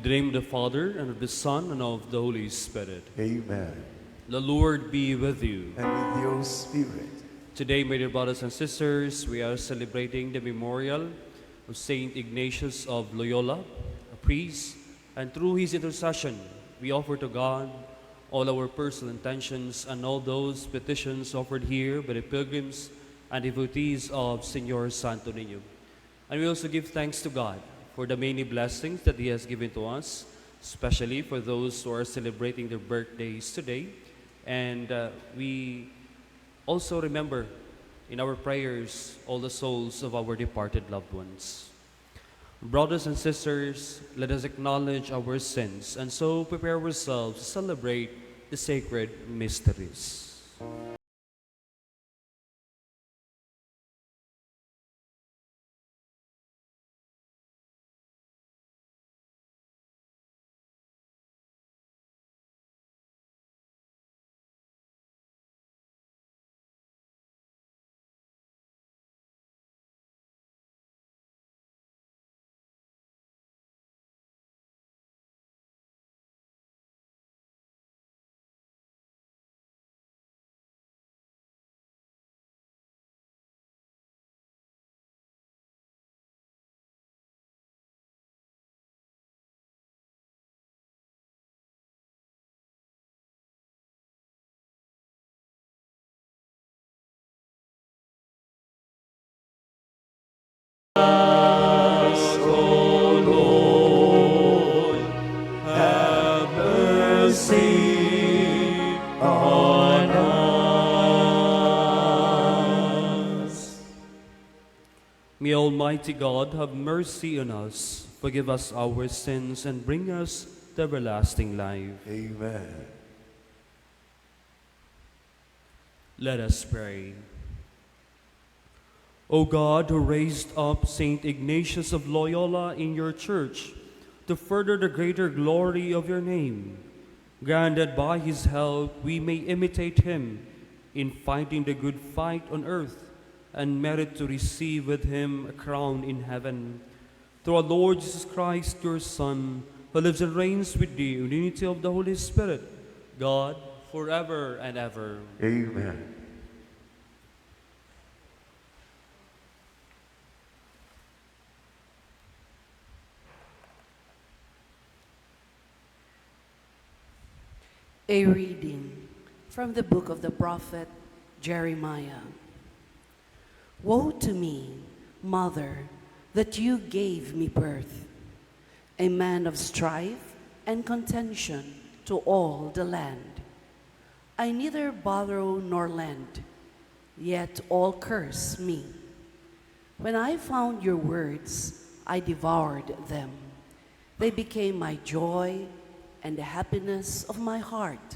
the name of the Father, and of the Son, and of the Holy Spirit. Amen. The Lord be with you. And with your spirit. Today, my dear brothers and sisters, we are celebrating the memorial of Saint Ignatius of Loyola, a priest, and through his intercession, we offer to God all our personal intentions and all those petitions offered here by the pilgrims and devotees of Señor Santo Niño. And we also give thanks to God for the many blessings that He has given to us, especially for those who are celebrating their birthdays today. And we also remember in our prayers all the souls of our departed loved ones. Brothers and sisters, let us acknowledge our sins and so prepare ourselves to celebrate the sacred mysteries. May Almighty God have mercy on us, forgive us our sins, and bring us to everlasting life. Amen. Let us pray. O God, who raised up Saint Ignatius of Loyola in your church to further the greater glory of your name, grant that by his help we may imitate him in fighting the good fight on earth and merit to receive with him a crown in heaven. Through our Lord Jesus Christ, your Son, who lives and reigns with you in the unity of the Holy Spirit, God, forever and ever. Amen. A reading from the book of the prophet Jeremiah. Woe to me, mother, that you gave me birth, a man of strife and contention to all the land. I neither borrow nor lend, yet all curse me. When I found your words, I devoured them. They became my joy and the happiness of my heart,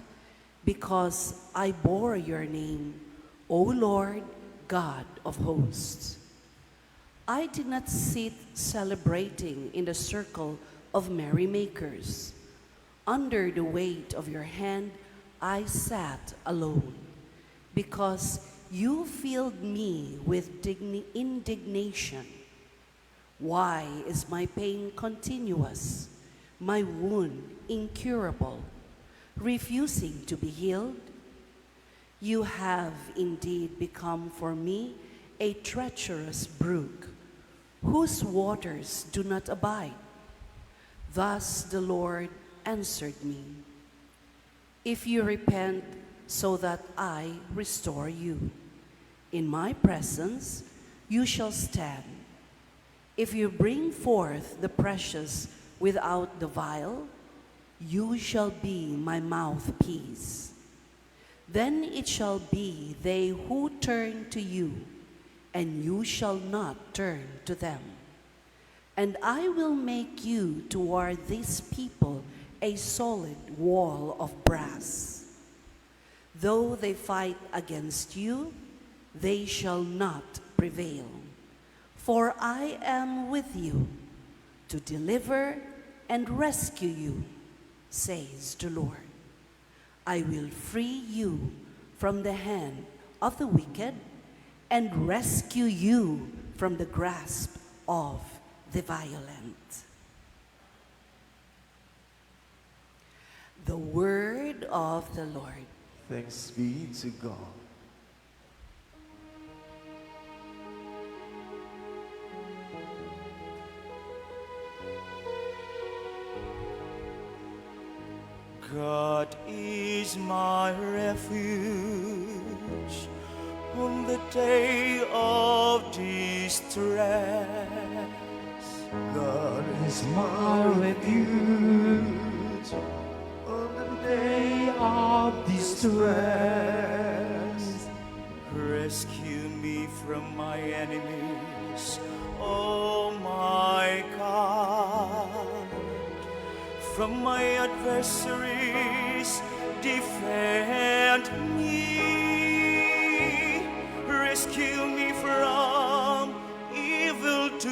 because I bore your name, O Lord, God of hosts. I did not sit celebrating in the circle of merrymakers. Under the weight of your hand, I sat alone, because you filled me with indignation. Why is my pain continuous, my wound incurable, refusing to be healed? You have indeed become for me a treacherous brook, whose waters do not abide. Thus the Lord answered me, if you repent so that I restore you, in my presence you shall stand. If you bring forth the precious without the vile, you shall be my mouthpiece. Then it shall be they who turn to you, and you shall not turn to them. And I will make you toward this people a solid wall of brass. Though they fight against you, they shall not prevail. For I am with you to deliver and rescue you, says the Lord. I will free you from the hand of the wicked and rescue you from the grasp of the violent. The word of the Lord. Thanks be to God. God is my refuge on the day of distress. God is my refuge on the day of distress. Rescue me from my enemies, oh my God. From my adversaries, defend me. Rescue me from evildoers,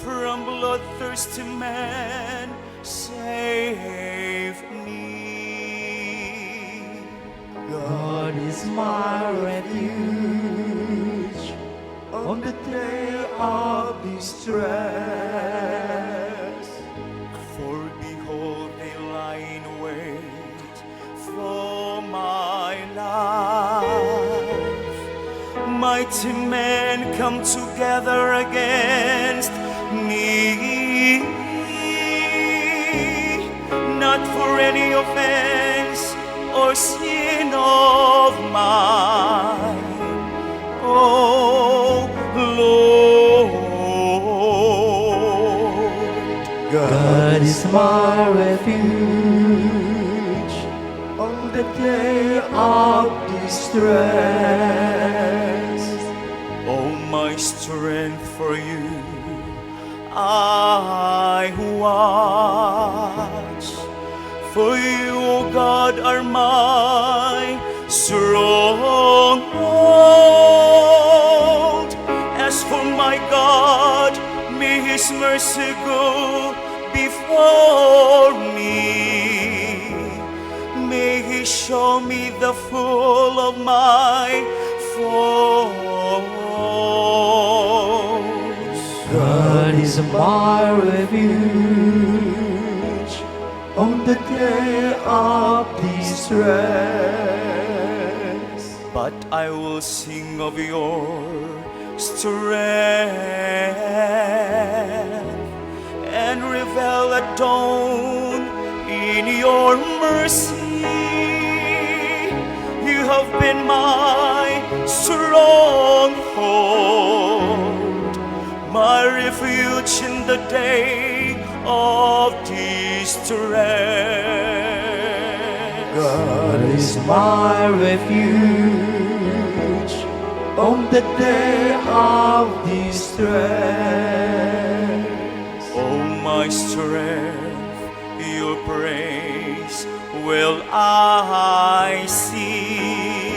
from bloodthirsty men, save me. God is my refuge on the day of distress. For behold, they lie in wait for my life. Mighty men come together against me, not for any offense or sin of mine, oh Lord. God is my refuge on the day of distress. Oh, my strength for you, I watch. For you, O God, are my stronghold. As for my God, may His mercy go before me. May He show me the full of my foes. God is my refuge on the day of distress. But I will sing of your strength and revel at dawn in your mercy. You have been my stronghold, my refuge in the day of distress. God is my refuge on the day of distress. Oh, my strength, your praise will I sing.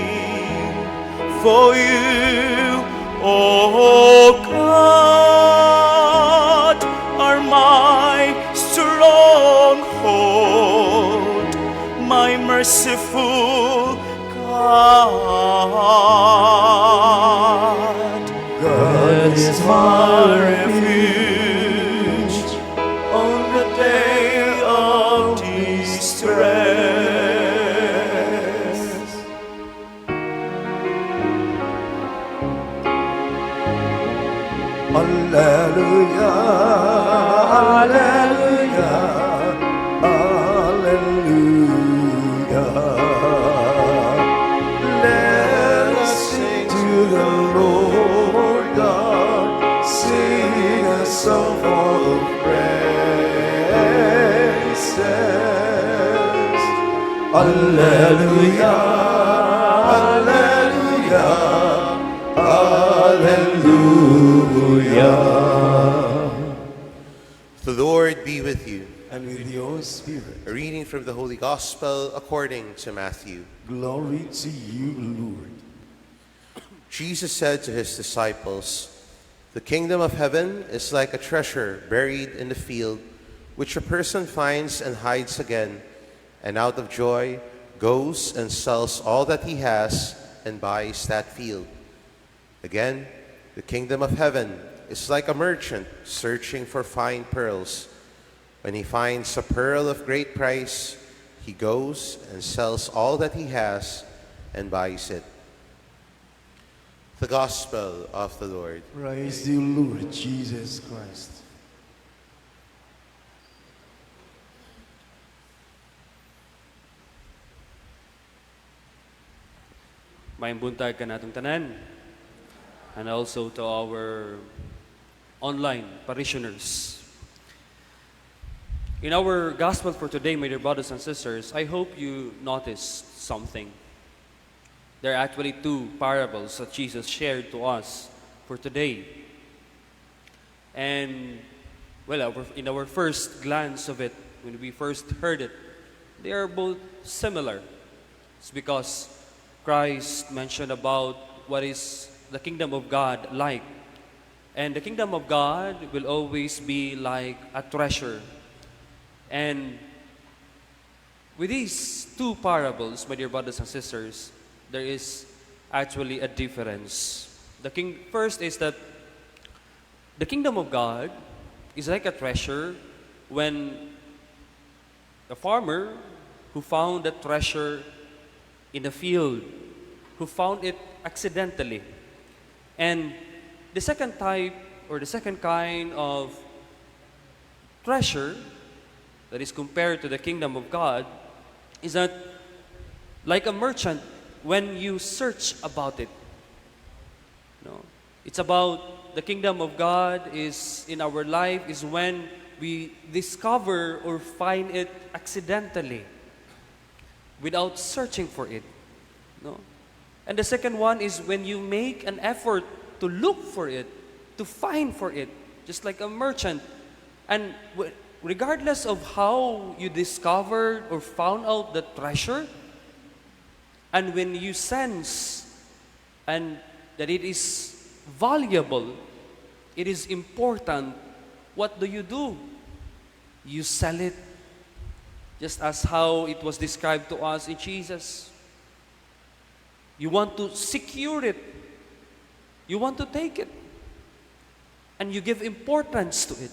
For you, oh God, are my stronghold, my merciful God. God is my refuge on the day of distress. Hallelujah, hallelujah, hallelujah. Let us sing to the Lord God, sing a song full of praises. Hallelujah, hallelujah, hallelujah. The Lord be with you. And with your spirit, A reading from the Holy Gospel according to Matthew. glory to you, Lord. Jesus said to his disciples, "The kingdom of heaven is like a treasure buried in the field, which a person finds and hides again, and out of joy goes and sells all that he has and buys that field. Again, the kingdom of heaven is like a merchant searching for fine pearls. When he finds a pearl of great price, he goes and sells all that he has and buys it. The Gospel of the Lord. Praise you, Lord Jesus Christ. Maimbuntag ka natong tanan. And also to our online parishioners. In our gospel for today, my dear brothers and sisters, I hope you noticed something. There are actually two parables that Jesus shared to us for today. And, well, in our first glance of it, when we first heard it, they are both similar. It's because Christ mentioned about what is the kingdom of God like. And the kingdom of God will always be like a treasure. And with these two parables, my dear brothers and sisters, there is actually a difference. First is that the kingdom of God is like a treasure when the farmer who found the treasure in the field, who found it accidentally. And the second type or the second kind of treasure that is compared to the kingdom of God is that like a merchant when you search about it. No, it's about the kingdom of God is in our life is when we discover or find it accidentally without searching for it. No? And the second one is when you make an effort to look for it, to find for it, just like a merchant. And regardless of how you discovered or found out the treasure, and when you sense and that it is valuable, it is important, what do? You sell it, just as how it was described to us in Jesus. You want to secure it. You want to take it. And you give importance to it.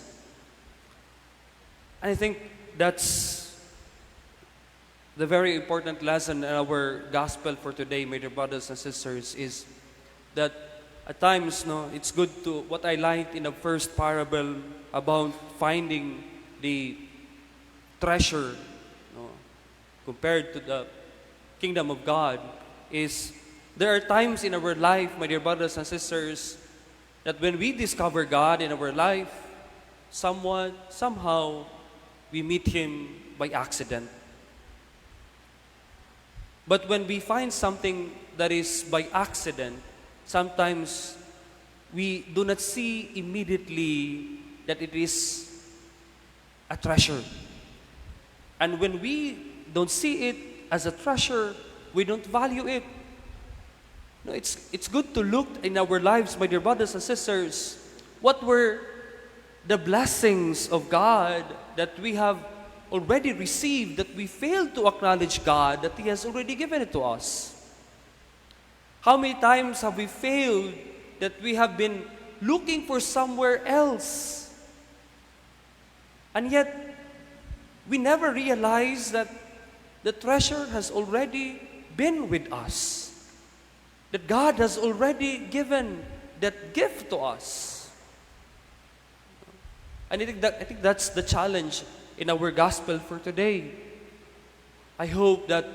And I think that's the very important lesson in our gospel for today, my dear brothers and sisters, is that at times, it's good to, what I liked in the first parable about finding the treasure, compared to the kingdom of God, is there are times in our life, my dear brothers and sisters, that when we discover God in our life, somehow, we meet Him by accident. But when we find something that is by accident, sometimes we do not see immediately that it is a treasure. And when we don't see it as a treasure, we don't value it. No, it's good to look in our lives, my dear brothers and sisters, what were the blessings of God that we have already received, that we failed to acknowledge God, that He has already given it to us. How many times have we failed that we have been looking for somewhere else? And yet, we never realize that the treasure has already been with us. That God has already given that gift to us. And I think that's the challenge in our gospel for today. I hope that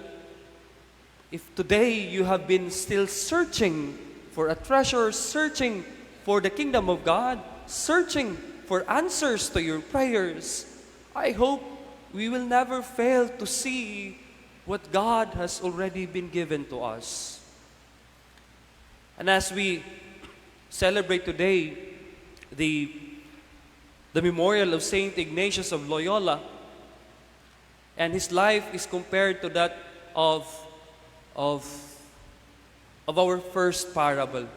if today you have been still searching for a treasure, searching for the kingdom of God, searching for answers to your prayers, I hope we will never fail to see what God has already been given to us. And as we celebrate today the memorial of Saint Ignatius of Loyola, and his life is compared to that of our first parable.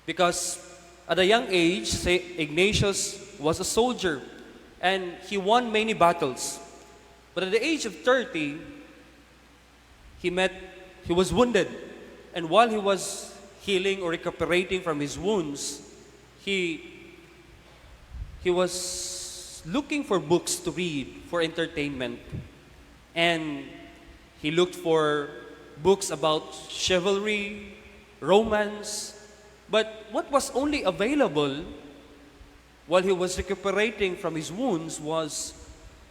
Because at a young age, Saint Ignatius was a soldier and he won many battles. But at the age of 30, he was wounded. And while he was healing or recuperating from his wounds, he was looking for books to read for entertainment. And he looked for books about chivalry, romance. But what was only available while he was recuperating from his wounds was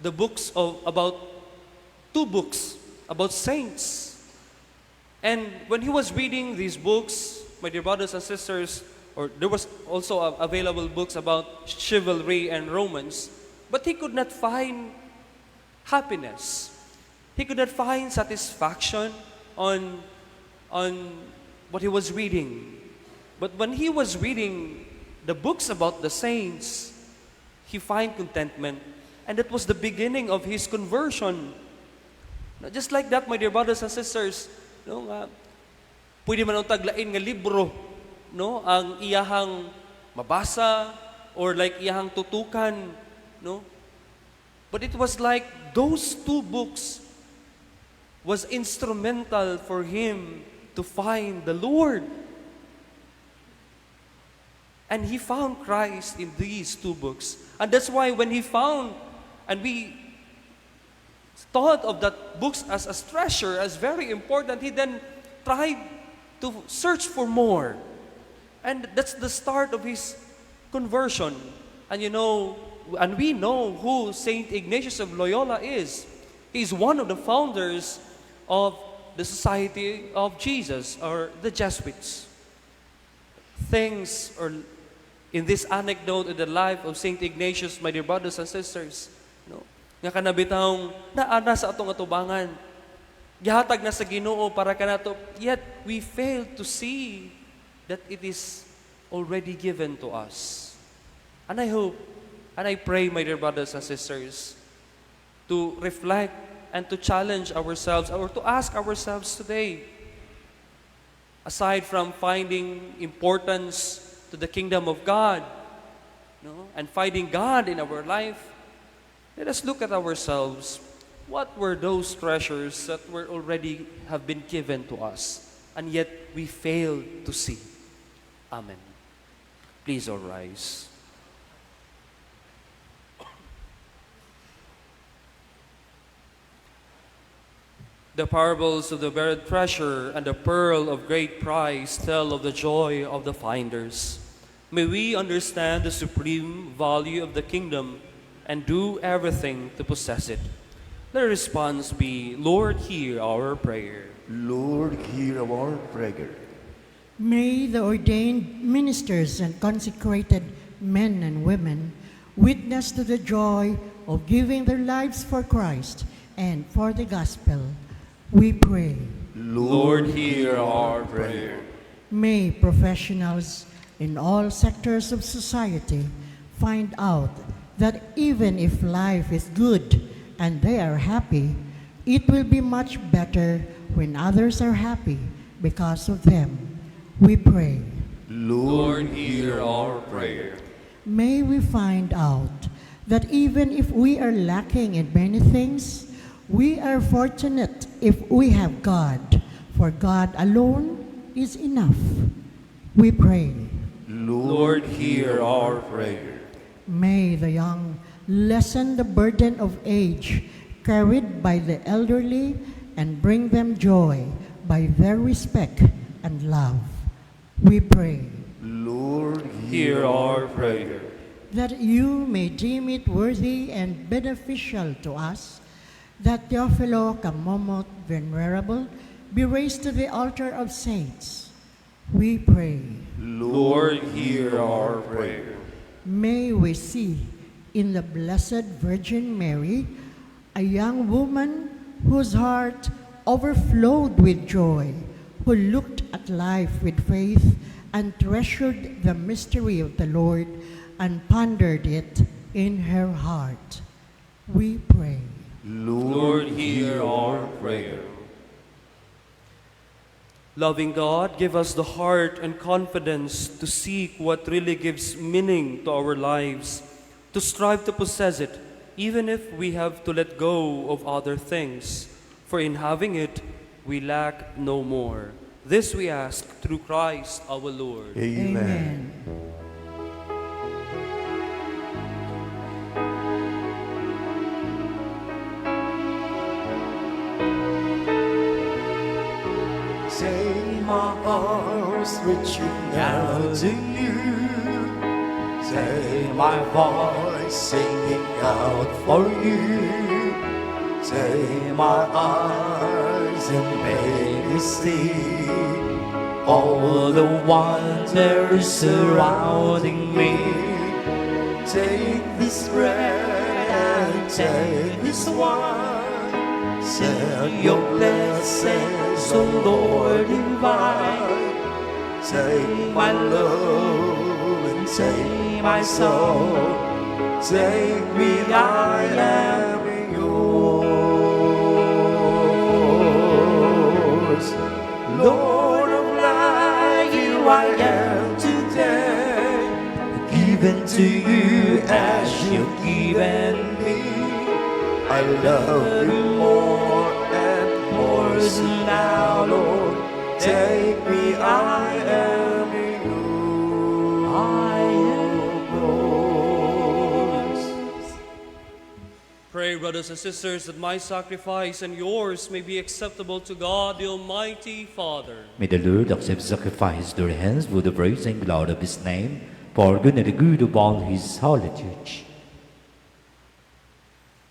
the books of about 2 books about saints. And when he was reading these books, my dear brothers and sisters, or there was also available books about chivalry and romance, but he could not find happiness. He could not find satisfaction on what he was reading. But when he was reading the books about the saints, he find contentment. And that was the beginning of his conversion. Now, just like that, my dear brothers and sisters, no, pwede man ang taglain nga libro, no, ang iyahang mabasa or like iyahang tutukan, no? But it was like those 2 books was instrumental for him to find the Lord. And he found Christ in these 2 books. And that's why when he found, and we thought of that books as a treasure, as very important, he then tried to search for more. And that's the start of his conversion. And you know, and we know who Saint Ignatius of Loyola is. He's one of the founders of the Society of Jesus, or the Jesuits. Things, or in this anecdote in the life of Saint Ignatius, my dear brothers and sisters, no, nga kanabitang naana sa atong atubangan, gihatag na sa Ginoo para kanato, yet we fail to see that it is already given to us. And I hope, and I pray, my dear brothers and sisters, to reflect and to challenge ourselves, or to ask ourselves today, aside from finding importance to the kingdom of God, no, and finding God in our life, let us look at ourselves. What were those treasures that were already have been given to us, and yet we failed to see? Amen. Please all rise. The parables of the buried treasure and the pearl of great price tell of the joy of the finders. May we understand the supreme value of the kingdom and do everything to possess it. The response be, Lord, hear our prayer. Lord, hear our prayer. May the ordained ministers and consecrated men and women witness to the joy of giving their lives for Christ and for the gospel. We pray. Lord, hear our prayer. May professionals in all sectors of society find out that even if life is good and they are happy, it will be much better when others are happy because of them. We pray. Lord, hear our prayer. May we find out that even if we are lacking in many things, we are fortunate if we have God, for God alone is enough. We pray. Lord, hear our prayer. May the young lessen the burden of age carried by the elderly and bring them joy by their respect and love. We pray. Lord, Hear our prayer. That you may deem it worthy and beneficial to us that Teofilo Camomot Venerable be raised to the altar of saints. We pray. Lord, hear our prayer. May we see in the Blessed Virgin Mary a young woman whose heart overflowed with joy, who looked at life with faith and treasured the mystery of the Lord and pondered it in her heart. We pray. Lord, hear our prayer. Loving God, give us the heart and confidence to seek what really gives meaning to our lives, to strive to possess it, even if we have to let go of other things. For in having it, we lack no more. This we ask through Christ our Lord. Amen. reaching out to you. Take my voice singing out for you. Take my eyes and make me see all the wonders surrounding me. Take this bread and take this wine. Send your blessings, O Lord divine. Take my love and take my soul. Take me, I am yours. Lord of life, you I am today. Given to you as you've given me. I love you more and more. So now, Lord, take me, I am yours. I am yours. Pray, brothers and sisters, that my sacrifice and yours may be acceptable to God, the Almighty Father. May the Lord accept sacrifice to your hands for the praise and glory of His name, for good and the good of all His holy church.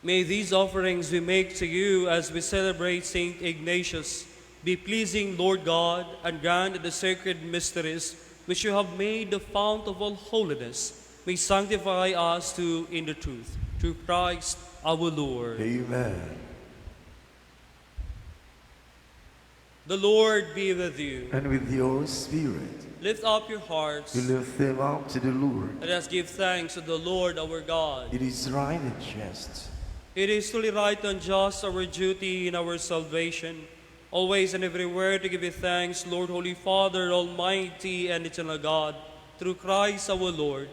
May these offerings we make to you as we celebrate Saint Ignatius be pleasing, Lord God, and grant that the sacred mysteries which you have made the fount of all holiness may sanctify us too in the truth. Through Christ our Lord. Amen. The Lord be with you. And with your spirit, Lift up your hearts. we lift them up to the Lord. Let us give thanks to the Lord our God. It is right and just. It is truly right and just, our duty in our salvation, always and everywhere to give you thanks, Lord, Holy Father, Almighty and eternal God, through Christ our Lord.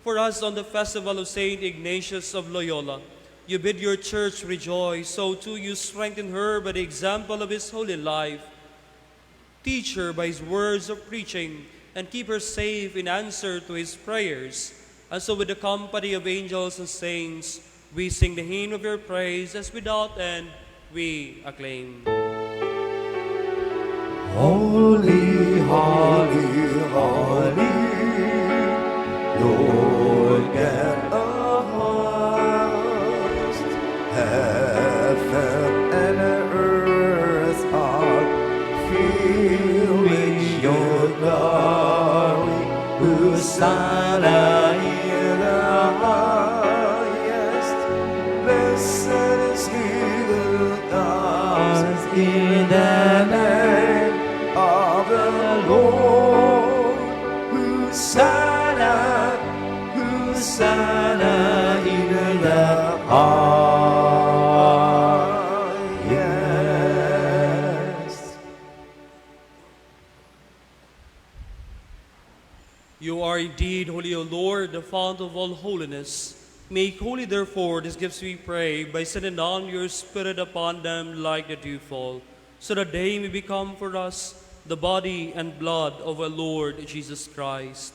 For us on the festival of Saint Ignatius of Loyola, you bid your church rejoice, so too you strengthen her by the example of his holy life. Teach her by his words of preaching, and keep her safe in answer to his prayers. And so with the company of angels and saints, we sing the hymn of your praise, as without end we acclaim. Holy, holy, holy, Lord God of hosts, heaven and earth are filled with your glory. Hosanna in the highest. Blessed is he who comes in the name of the Lord. Hosanna, Hosanna in the highest. You are indeed holy, O Lord, the fount of all holiness. Make holy, therefore, these gifts we pray, by sending down your Spirit upon them like the dewfall, so that they may become for us the body and blood of our Lord Jesus Christ.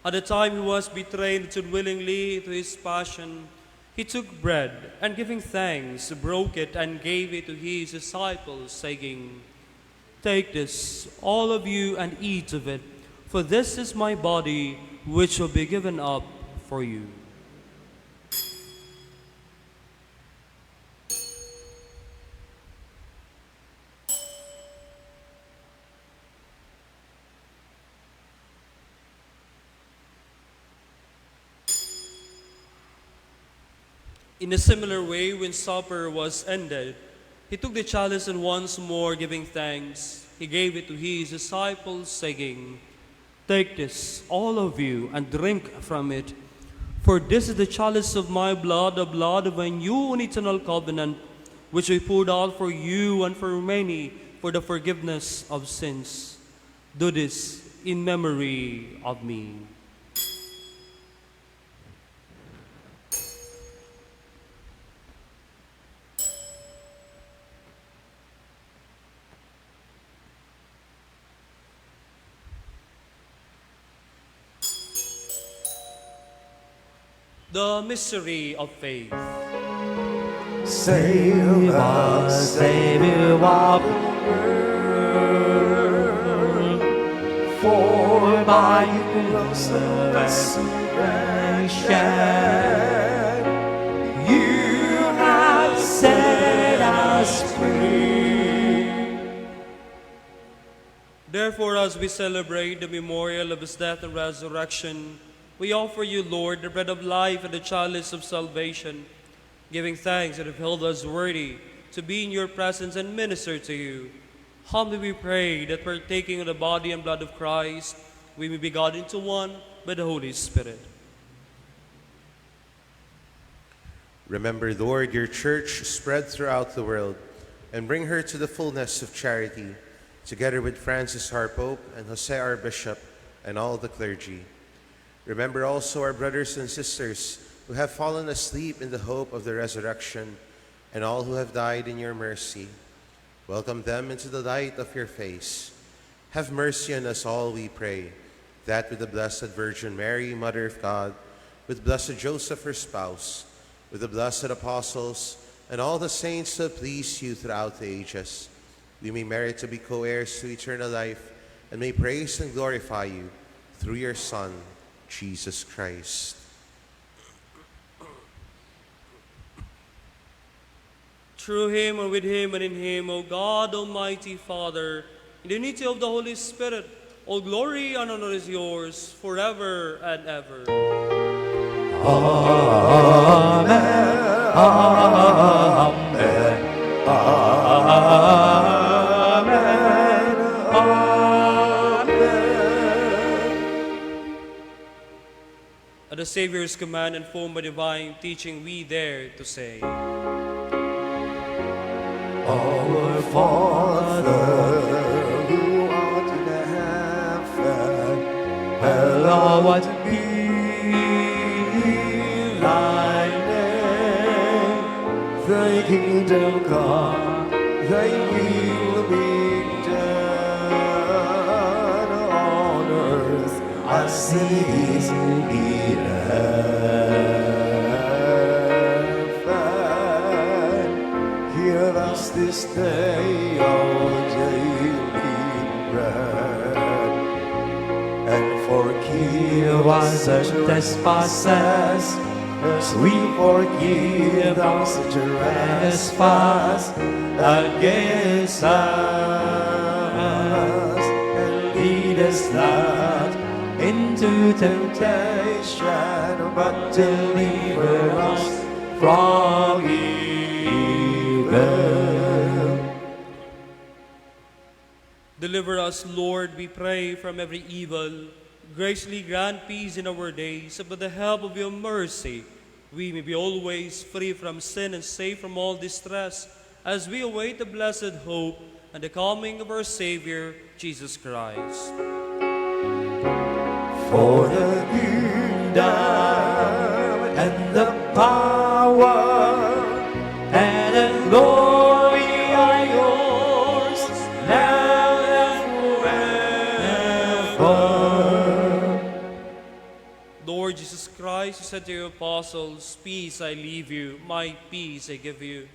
At the time he was betrayed and stood willingly to his passion, he took bread, and giving thanks, broke it and gave it to his disciples, saying, "Take this, all of you, and eat of it, for this is my body, which will be given up for you." In a similar way, when supper was ended, he took the chalice, and once more giving thanks, he gave it to his disciples, saying, "Take this, all of you, and drink from it, for this is the chalice of my blood, the blood of a new and eternal covenant, which I poured out for you and for many for the forgiveness of sins. Do this in memory of me." The mystery of faith. Save us, Savior of the world, for by your resurrection, you have set us free. Therefore, as we celebrate the memorial of his death and resurrection, we offer you, Lord, the bread of life and the chalice of salvation, giving thanks that have held us worthy to be in your presence and minister to you. Humbly we pray that partaking of the body and blood of Christ, we may be gathered into one by the Holy Spirit. Remember, Lord, your church spread throughout the world, and bring her to the fullness of charity, together with Francis our Pope and Jose our Bishop and all the clergy. Remember also our brothers and sisters who have fallen asleep in the hope of the resurrection, and all who have died in your mercy. Welcome them into the light of your face. Have mercy on us all, we pray, that with the Blessed Virgin Mary, Mother of God, with Blessed Joseph, her spouse, with the blessed apostles, and all the saints who have pleased you throughout the ages, we may merit to be co-heirs to eternal life, and may praise and glorify you through your Son, Jesus Christ. Through him, and with him, and in him, O God, Almighty Father, in the unity of the Holy Spirit, all glory and honor is yours forever and ever. At the Savior's command and formed by divine teaching, we dare to say, Our Father, who art in heaven, hallowed be thy name. Thy kingdom come, thy will be done on earth as it is in heaven. Give us this day our daily bread, and forgive us our trespasses, as we forgive those who trespass against us. And lead us not into temptation, but deliver us from evil. Deliver us, Lord, we pray, from every evil. Graciously grant peace in our days, and by the help of your mercy, we may be always free from sin and safe from all distress, as we await the blessed hope and the coming of our Savior, Jesus Christ. For the kingdom and the power and the glory are yours, now and forever. Lord Jesus Christ, you said to your apostles, "Peace I leave you, my peace I give you."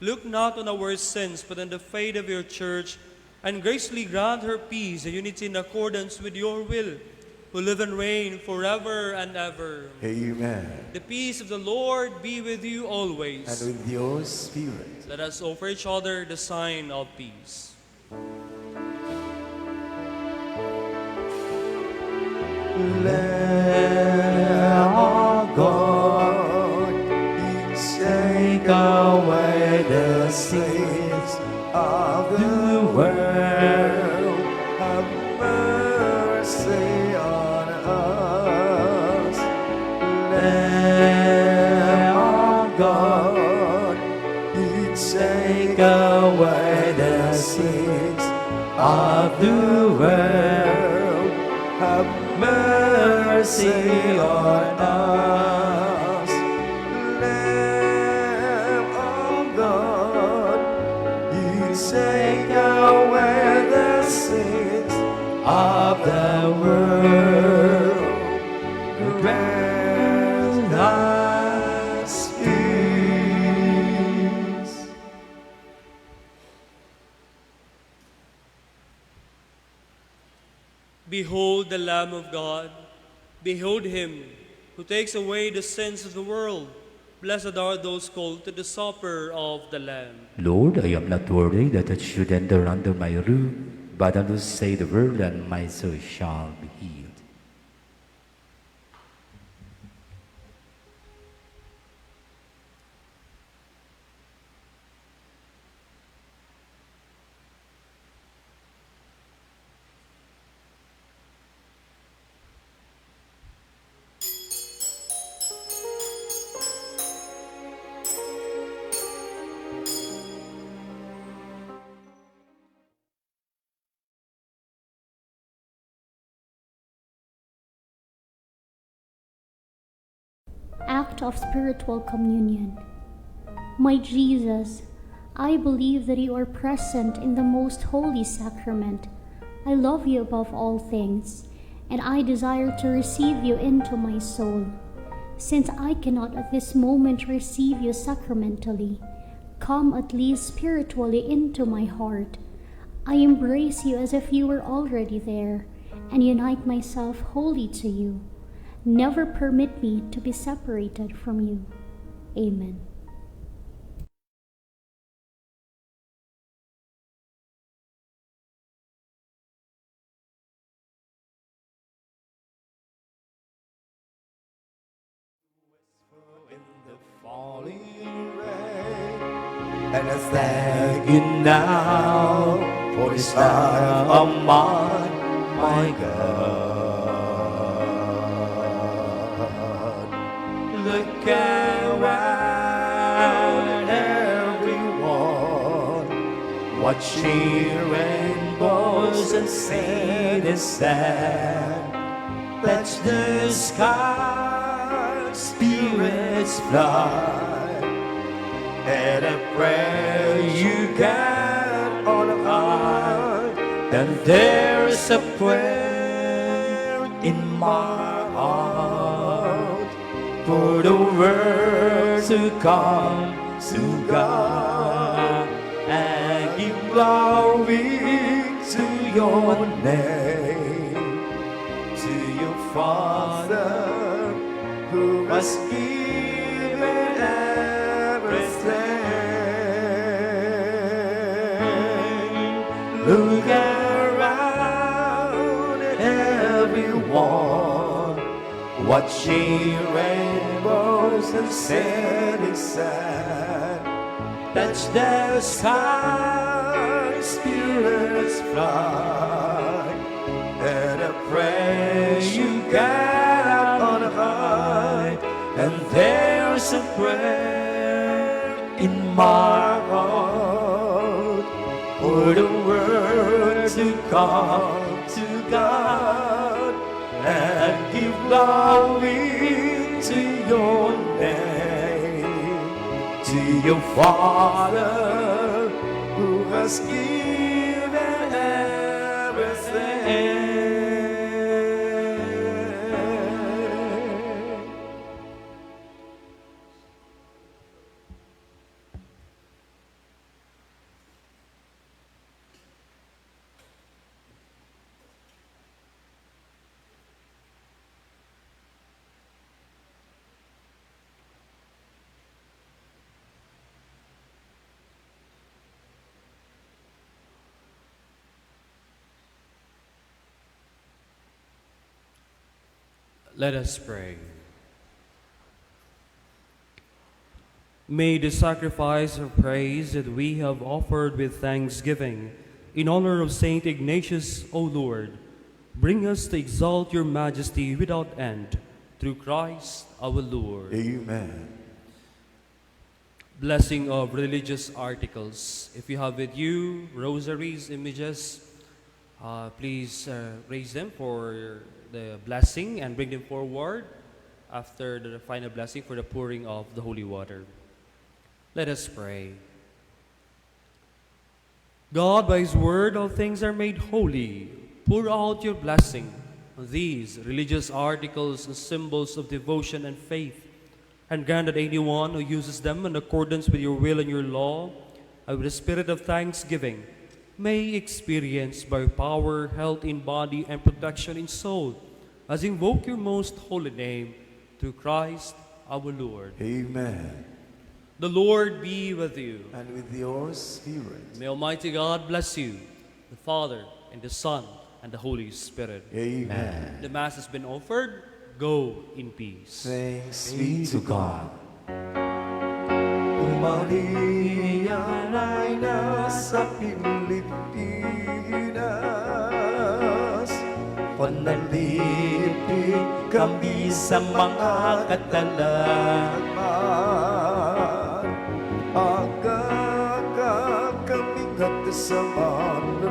Look not on our sins, but on the faith of your church, and graciously grant her peace and unity in accordance with your will, who live and reign forever and ever. Amen. The peace of the Lord be with you always. And with your spirit. Let us offer each other the sign of peace. Let our God take away the sins of the world. Have mercy on us. Let our God take away the sins of the world. Have mercy on us. Lamb of God, you take away the sins of the world. Grant us peace. Behold the Lamb of God. Behold him who takes away the sins of the world. Blessed are those called to the supper of the Lamb. Lord, I am not worthy that I should enter under my roof, but only say the word, and my soul shall be healed. Act of spiritual communion. My Jesus, I believe that you are present in the most holy sacrament. I love you above all things, and I desire to receive you into my soul. Since I cannot at this moment receive you sacramentally, come at least spiritually into my heart. I embrace you as if you were already there, and unite myself wholly to you. Never permit me to be separated from you. Amen. In the falling rain, and I thank you now for this life of mine, my God. Look around, everyone, watching rainbows and say the sad. Let the sky spirits fly, and a prayer you get on high. And there's a prayer in my heart for the world to come to God and give glory to your name, to your Father who has given everything. Look around at everyone, watching rainbows and setting sun. Touch the sky, spirits fly, and a prayer you get on high. And there's a prayer in my heart for the world to come to God and give glory to your name, to your Father who has given everything. Let us pray. May the sacrifice of praise that we have offered with thanksgiving in honor of Saint Ignatius, O Lord, bring us to exalt your majesty without end, through Christ our Lord. Amen. Blessing of religious articles. If you have with you rosaries, images, please raise them for the blessing and bring them forward after the final blessing for the pouring of the holy water. Let us pray. God, by His word, all things are made holy. Pour out your blessing on these religious articles and symbols of devotion and faith, and grant that anyone who uses them in accordance with your will and your law, and with a spirit of thanksgiving, may experience by your power, health in body, and protection in soul, as invoke your most holy name through Christ our Lord. Amen. The Lord be with you. And with your spirit. May Almighty God bless you, the Father, and the Son, and the Holy Spirit. Amen. The Mass has been offered. Go in peace. Thanks be to God. Maria ay nasa Pilipinas, panalipin kami sa mga katalaman. Aga-aga kaming hati sa manluluwas,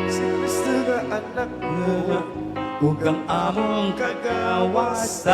si Kristo nga anak mo, ug ang among kagawasan.